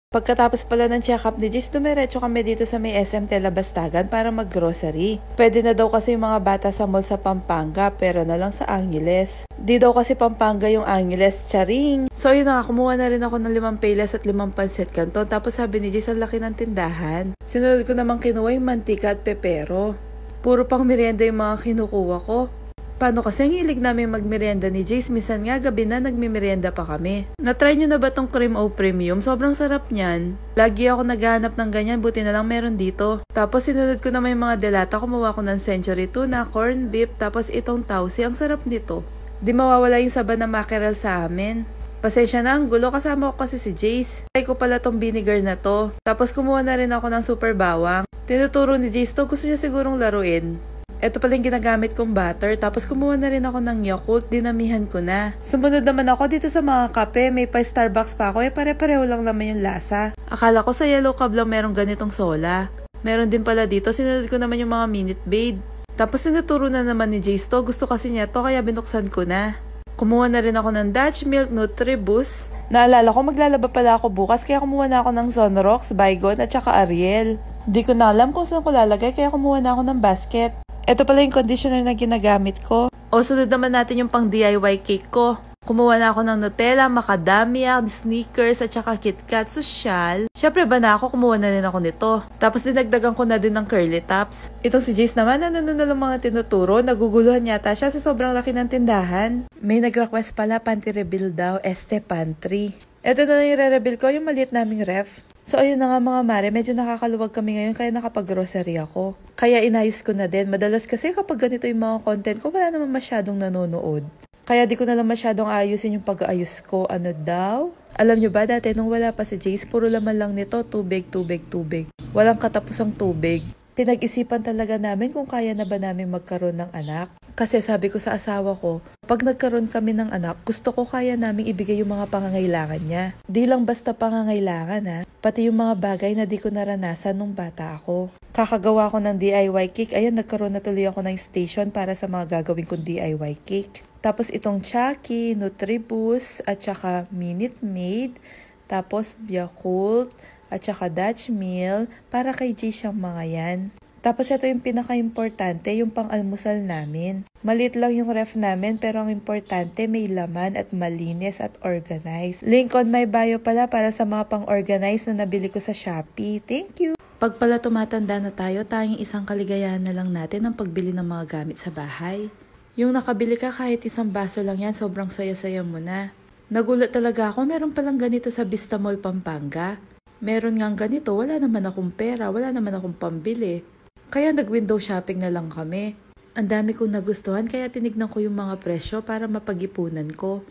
Pagkatapos pala ng check-up ni Jis, dumiretso kami dito sa may SM Telabastagan para mag-grocery. Pwede na daw kasi yung mga bata sa mall sa Pampanga, pero na lang sa Angeles. Di daw kasi Pampanga yung Angeles, charing! So yun na, kumuha na rin ako ng 5 pelas at 5 pancit canton. Tapos sabi ni Jis, ang laki ng tindahan. Sinunod ko naman kinuha yung mantika at pepero. Puro pang merienda yung mga kinukuha ko. Paano kasi ang hilig namin magmerienda ni Jace, minsan nga gabi na nagmimerienda pa kami. Na-try nyo na ba tong cream o premium? Sobrang sarap niyan. Lagi ako naghahanap ng ganyan, buti na lang meron dito. Tapos sinunod ko naman yung mga delata, kumuha ko ng century tuna, corn beef, tapos itong tausi. Ang sarap nito. Di mawawala yung saba na mackerel sa amin. Pasensya na, ang gulo, kasama ko kasi si Jace. Try ko pala tong vinegar na to. Tapos kumuha na rin ako ng super bawang. Tinuturo ni Jace to, gusto niya sigurong laruin. Ito pala yung ginagamit kong butter. Tapos kumuha na rin ako ng Yakult. Dinamihan ko na. Sumunod naman ako dito sa mga kape. May pa Starbucks pa ako. Pare-pareho lang naman yung lasa. Akala ko sa Yellow Cab lang merong ganitong sola. Meron din pala dito. Sinunod ko naman yung mga Minute Maid. Tapos sinuturo na naman ni Jace to. Gusto kasi niya to kaya binuksan ko na. Kumuha na rin ako ng Dutch Milk Nutribus. Naalala ko maglalaba pala ako bukas kaya kumuha na ako ng Sunrocks, Baygon at saka Ariel. Di ko na alam kung saan ko lalagay kaya kumuha na ako ng basket. Ito pala yung conditioner na ginagamit ko. O sunod naman natin yung pang DIY cake ko. Kumuha na ako ng Nutella, macadamia, Snickers at saka KitKat, social. Syempre ba na ako, kumuha na rin ako nito. Tapos dinagdagan ko na din ng curly tops. Itong si Jace naman, nanonood na lang mga tinuturo. Naguguluhan yata siya sa sobrang laki ng tindahan. May nag-request pala, panty reveal daw, este pantry. Ito na lang yung re-reveal ko, yung maliit naming ref. So ayun na nga mga mare, medyo nakakaluwag kami ngayon kaya nakapag-grocery ako. Kaya inayos ko na din. Madalas kasi kapag ganito yung mga content ko, wala naman masyadong nanonood. Kaya di ko na lang masyadong ayusin yung pag-aayos ko. Ano daw? Alam nyo ba dati nung wala pa si Jace, puro laman lang nito, tubig, tubig, tubig. Walang katapusang tubig. Pinag-isipan talaga namin kung kaya na ba namin magkaroon ng anak. Kasi sabi ko sa asawa ko, pag nagkaroon kami ng anak, gusto ko kaya namin ibigay yung mga pangangailangan niya. Di lang basta pangangailangan ha, pati yung mga bagay na di ko naranasan nung bata ako. Kakagawa ko ng DIY cake, ayan nagkaroon na tuloy ako ng station para sa mga gagawin kong DIY cake. Tapos itong Chucky, Nutribus, at saka Minute Maid, tapos Yakult, at saka Dutch Mill, para kay G siyang mga yan. Tapos ito yung pinaka-importante, yung pang-almusal namin. Maliit lang yung ref namin pero ang importante may laman at malinis at organized. Link on my bio pala para sa mga pang-organize na nabili ko sa Shopee. Thank you! Pag pala tumatanda na tayo, tanging isang kaligayahan na lang natin ang pagbili ng mga gamit sa bahay. Yung nakabili ka kahit isang baso lang yan, sobrang saya-saya mo na. Nagulat talaga ako, meron palang ganito sa Vista Mall Pampanga. Meron ngang ganito, wala naman akong pera, wala naman akong pambili. Kaya nag-window shopping na lang kami. Ang dami kong nagustuhan kaya tinignan ko yung mga presyo para mapag-ipunan ko.